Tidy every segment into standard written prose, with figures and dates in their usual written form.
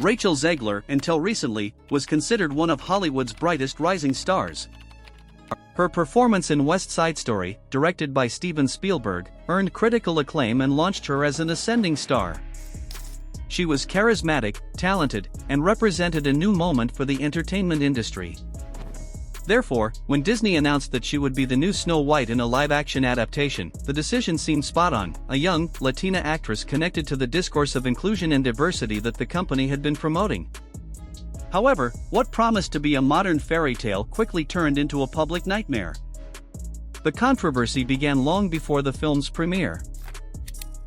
Rachel Zegler, until recently, was considered one of Hollywood's brightest rising stars. Her performance in West Side Story, directed by Steven Spielberg, earned critical acclaim and launched her as an ascending star. She was charismatic, talented, and represented a new moment for the entertainment industry. Therefore, when Disney announced that she would be the new Snow White in a live-action adaptation, the decision seemed spot on, a young, Latina actress connected to the discourse of inclusion and diversity that the company had been promoting. However, what promised to be a modern fairy tale quickly turned into a public nightmare. The controversy began long before the film's premiere.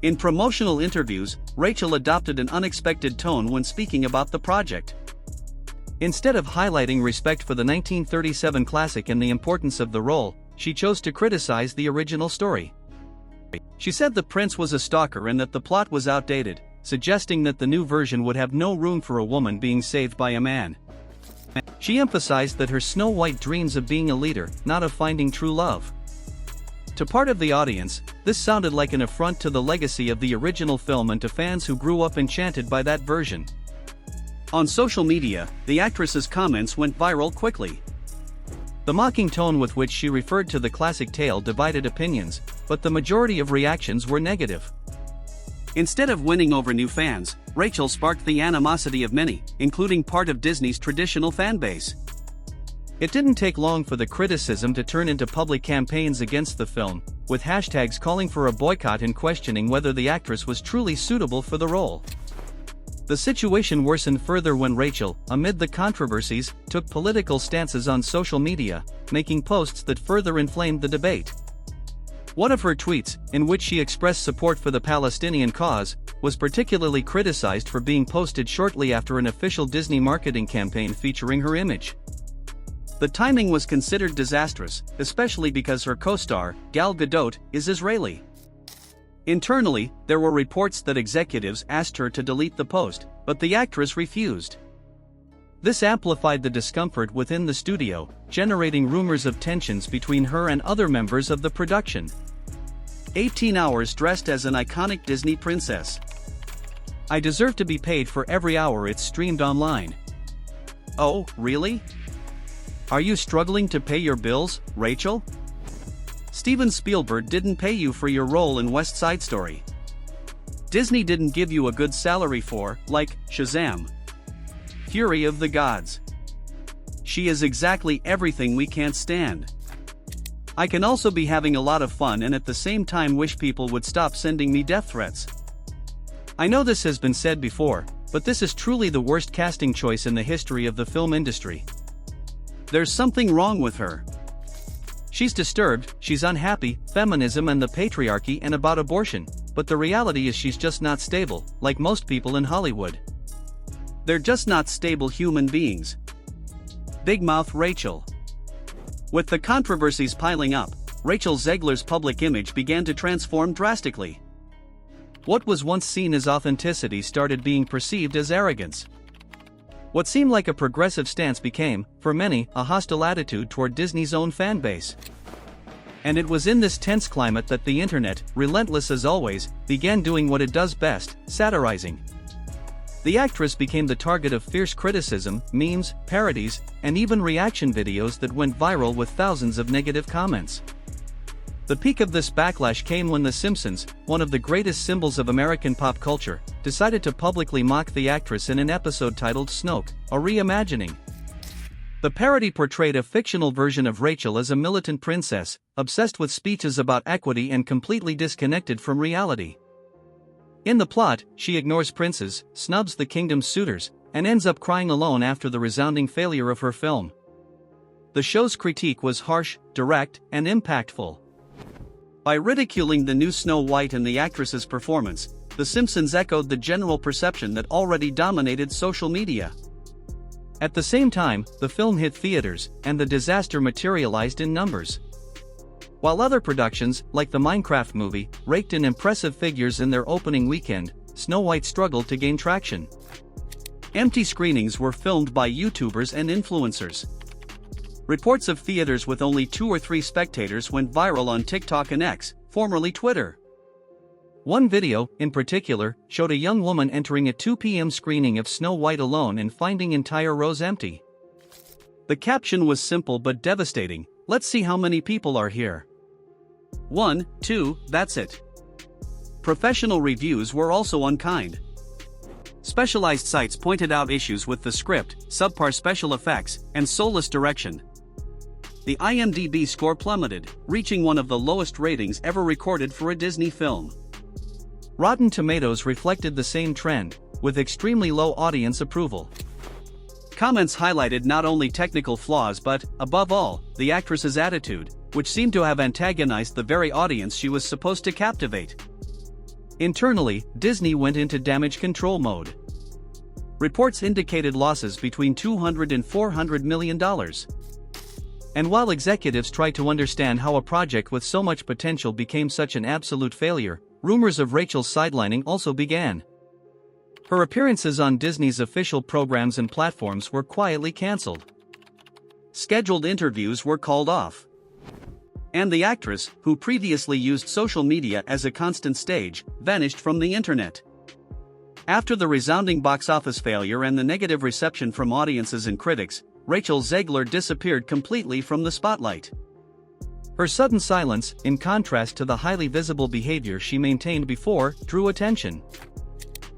In promotional interviews, Rachel adopted an unexpected tone when speaking about the project. Instead of highlighting respect for the 1937 classic and the importance of the role, she chose to criticize the original story. She said the prince was a stalker and that the plot was outdated, suggesting that the new version would have no room for a woman being saved by a man. She emphasized that her Snow White dreams of being a leader, not of finding true love. To part of the audience, this sounded like an affront to the legacy of the original film and to fans who grew up enchanted by that version. On social media, the actress's comments went viral quickly. The mocking tone with which she referred to the classic tale divided opinions, but the majority of reactions were negative. Instead of winning over new fans, Rachel sparked the animosity of many, including part of Disney's traditional fanbase. It didn't take long for the criticism to turn into public campaigns against the film, with hashtags calling for a boycott and questioning whether the actress was truly suitable for the role. The situation worsened further when Rachel, amid the controversies, took political stances on social media, making posts that further inflamed the debate. One of her tweets, in which she expressed support for the Palestinian cause, was particularly criticized for being posted shortly after an official Disney marketing campaign featuring her image. The timing was considered disastrous, especially because her co-star, Gal Gadot, is Israeli. Internally, there were reports that executives asked her to delete the post, but the actress refused. This amplified the discomfort within the studio, generating rumors of tensions between her and other members of the production. 18 hours dressed as an iconic Disney princess. I deserve to be paid for every hour it's streamed online. Oh, really? Are you struggling to pay your bills, Rachel? Steven Spielberg didn't pay you for your role in West Side Story. Disney didn't give you a good salary for, like, Shazam. Fury of the Gods. She is exactly everything we can't stand. I can also be having a lot of fun and at the same time wish people would stop sending me death threats. I know this has been said before, but this is truly the worst casting choice in the history of the film industry. There's something wrong with her. She's disturbed, she's unhappy, feminism and the patriarchy and about abortion, but the reality is she's just not stable, like most people in Hollywood. They're just not stable human beings. Big Mouth Rachel. With the controversies piling up, Rachel Zegler's public image began to transform drastically. What was once seen as authenticity started being perceived as arrogance. What seemed like a progressive stance became, for many, a hostile attitude toward Disney's own fanbase. And it was in this tense climate that the internet, relentless as always, began doing what it does best, satirizing. The actress became the target of fierce criticism, memes, parodies, and even reaction videos that went viral with thousands of negative comments. The peak of this backlash came when The Simpsons, one of the greatest symbols of American pop culture, decided to publicly mock the actress in an episode titled Snoke, a reimagining. The parody portrayed a fictional version of Rachel as a militant princess, obsessed with speeches about equity and completely disconnected from reality. In the plot, she ignores princes, snubs the kingdom's suitors, and ends up crying alone after the resounding failure of her film. The show's critique was harsh, direct, and impactful. By ridiculing the new Snow White and the actress's performance, The Simpsons echoed the general perception that already dominated social media. At the same time, the film hit theaters, and the disaster materialized in numbers. While other productions, like the Minecraft movie, raked in impressive figures in their opening weekend, Snow White struggled to gain traction. Empty screenings were filmed by YouTubers and influencers. Reports of theaters with only 2 or 3 spectators went viral on TikTok and X, formerly Twitter. One video, in particular, showed a young woman entering a 2 p.m. screening of Snow White alone and finding entire rows empty. The caption was simple but devastating: "Let's see how many people are here. 1, 2, that's it." Professional reviews were also unkind. Specialized sites pointed out issues with the script, subpar special effects, and soulless direction. The IMDb score plummeted, reaching one of the lowest ratings ever recorded for a Disney film. Rotten Tomatoes reflected the same trend, with extremely low audience approval. Comments highlighted not only technical flaws but, above all, the actress's attitude, which seemed to have antagonized the very audience she was supposed to captivate. Internally, Disney went into damage control mode. Reports indicated losses between $200 and $400 million. And while executives tried to understand how a project with so much potential became such an absolute failure, rumors of Rachel's sidelining also began. Her appearances on Disney's official programs and platforms were quietly canceled. Scheduled interviews were called off. And the actress, who previously used social media as a constant stage, vanished from the internet. After the resounding box office failure and the negative reception from audiences and critics, Rachel Zegler disappeared completely from the spotlight. Her sudden silence, in contrast to the highly visible behavior she maintained before, drew attention.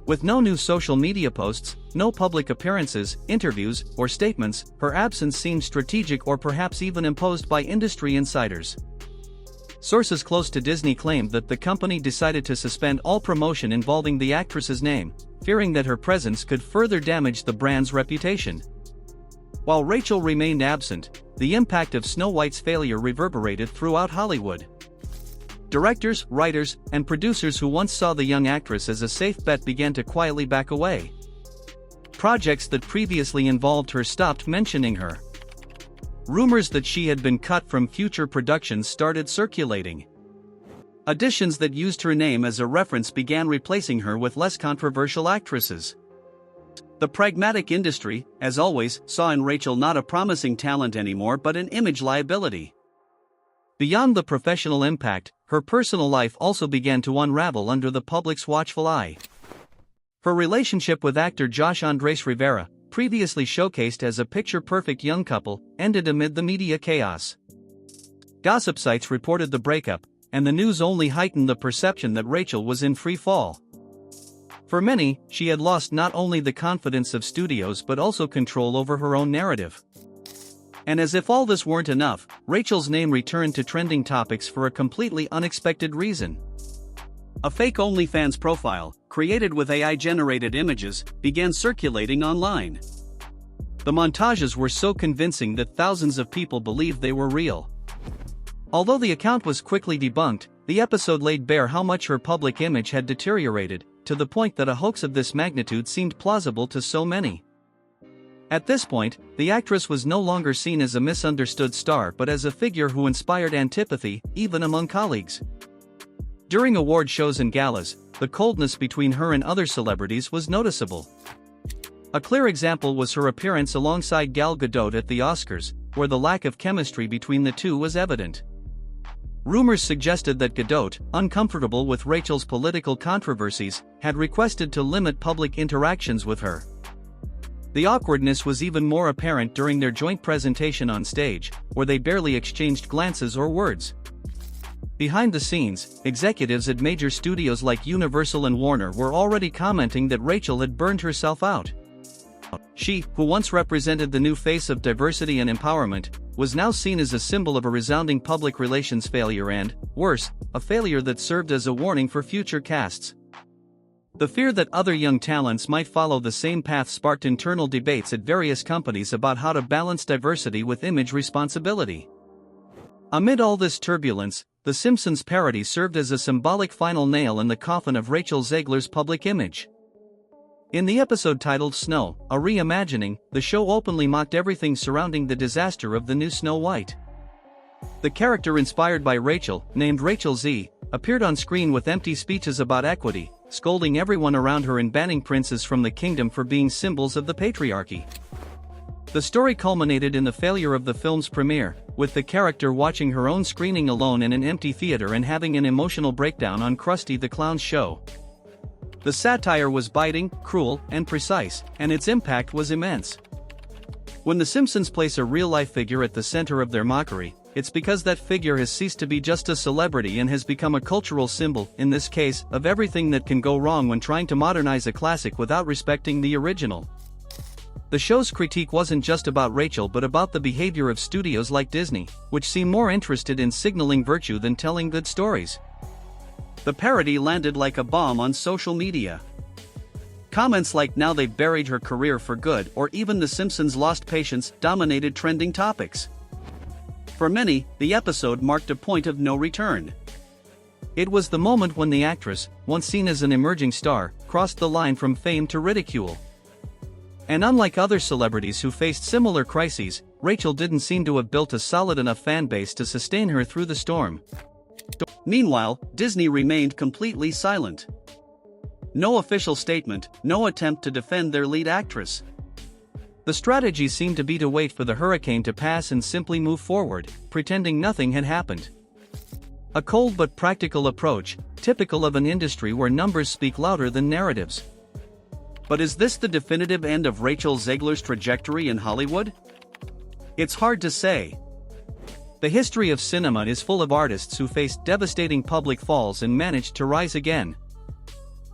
With no new social media posts, no public appearances, interviews, or statements, her absence seemed strategic or perhaps even imposed by industry insiders. Sources close to Disney claimed that the company decided to suspend all promotion involving the actress's name, fearing that her presence could further damage the brand's reputation. While Rachel remained absent, the impact of Snow White's failure reverberated throughout Hollywood. Directors, writers, and producers who once saw the young actress as a safe bet began to quietly back away. Projects that previously involved her stopped mentioning her. Rumors that she had been cut from future productions started circulating. Additions that used her name as a reference began replacing her with less controversial actresses. The pragmatic industry, as always, saw in Rachel not a promising talent anymore but an image liability. Beyond the professional impact, her personal life also began to unravel under the public's watchful eye. Her relationship with actor Josh Andres Rivera, previously showcased as a picture-perfect young couple, ended amid the media chaos. Gossip sites reported the breakup, and the news only heightened the perception that Rachel was in free fall. For many, she had lost not only the confidence of studios but also control over her own narrative. And as if all this weren't enough, Rachel's name returned to trending topics for a completely unexpected reason. A fake OnlyFans profile, created with AI-generated images, began circulating online. The montages were so convincing that thousands of people believed they were real. Although the account was quickly debunked, the episode laid bare how much her public image had deteriorated, to the point that a hoax of this magnitude seemed plausible to so many. At this point, the actress was no longer seen as a misunderstood star but as a figure who inspired antipathy, even among colleagues. During award shows and galas, the coldness between her and other celebrities was noticeable. A clear example was her appearance alongside Gal Gadot at the Oscars, where the lack of chemistry between the two was evident. Rumors suggested that Gadot, uncomfortable with Rachel's political controversies, had requested to limit public interactions with her. The awkwardness was even more apparent during their joint presentation on stage, where they barely exchanged glances or words. Behind the scenes, executives at major studios like Universal and Warner were already commenting that Rachel had burned herself out. She, who once represented the new face of diversity and empowerment, was now seen as a symbol of a resounding public relations failure and, worse, a failure that served as a warning for future casts. The fear that other young talents might follow the same path sparked internal debates at various companies about how to balance diversity with image responsibility. Amid all this turbulence, the Simpsons parody served as a symbolic final nail in the coffin of Rachel Zegler's public image. In the episode titled Snow, a reimagining, the show openly mocked everything surrounding the disaster of the new Snow White. The character inspired by Rachel, named Rachel Z, appeared on screen with empty speeches about equity, scolding everyone around her and banning princes from the kingdom for being symbols of the patriarchy. The story culminated in the failure of the film's premiere, with the character watching her own screening alone in an empty theater and having an emotional breakdown on Krusty the Clown's show. The satire was biting, cruel, and precise, and its impact was immense. When the Simpsons place a real-life figure at the center of their mockery, it's because that figure has ceased to be just a celebrity and has become a cultural symbol, in this case, of everything that can go wrong when trying to modernize a classic without respecting the original. The show's critique wasn't just about Rachel but about the behavior of studios like Disney, which seem more interested in signaling virtue than telling good stories. The parody landed like a bomb on social media. Comments like "now they've buried her career for good" or "even The Simpsons lost patience" dominated trending topics. For many, the episode marked a point of no return. It was the moment when the actress, once seen as an emerging star, crossed the line from fame to ridicule. And unlike other celebrities who faced similar crises, Rachel didn't seem to have built a solid enough fan base to sustain her through the storm. Meanwhile, Disney remained completely silent. No official statement, no attempt to defend their lead actress. The strategy seemed to be to wait for the hurricane to pass and simply move forward, pretending nothing had happened. A cold but practical approach, typical of an industry where numbers speak louder than narratives. But is this the definitive end of Rachel Zegler's trajectory in Hollywood? It's hard to say. The history of cinema is full of artists who faced devastating public falls and managed to rise again.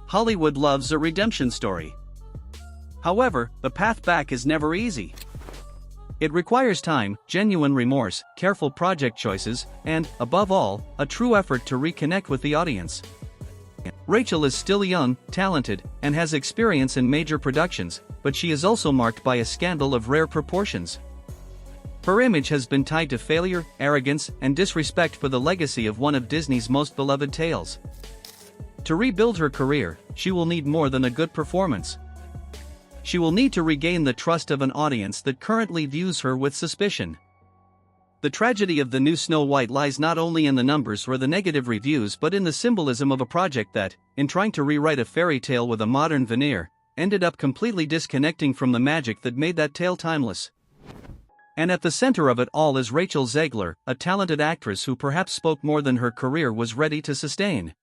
Hollywood loves a redemption story. However, the path back is never easy. It requires time, genuine remorse, careful project choices, and, above all, a true effort to reconnect with the audience. Rachel is still young, talented, and has experience in major productions, but she is also marked by a scandal of rare proportions. Her image has been tied to failure, arrogance, and disrespect for the legacy of one of Disney's most beloved tales. To rebuild her career, she will need more than a good performance. She will need to regain the trust of an audience that currently views her with suspicion. The tragedy of the new Snow White lies not only in the numbers or the negative reviews but in the symbolism of a project that, in trying to rewrite a fairy tale with a modern veneer, ended up completely disconnecting from the magic that made that tale timeless. And at the center of it all is Rachel Zegler, a talented actress who perhaps spoke more than her career was ready to sustain.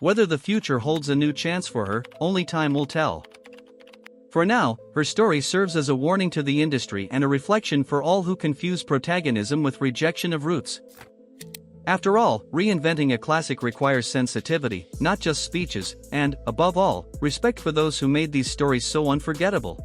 Whether the future holds a new chance for her, only time will tell. For now, her story serves as a warning to the industry and a reflection for all who confuse protagonism with rejection of roots. After all, reinventing a classic requires sensitivity, not just speeches, and, above all, respect for those who made these stories so unforgettable.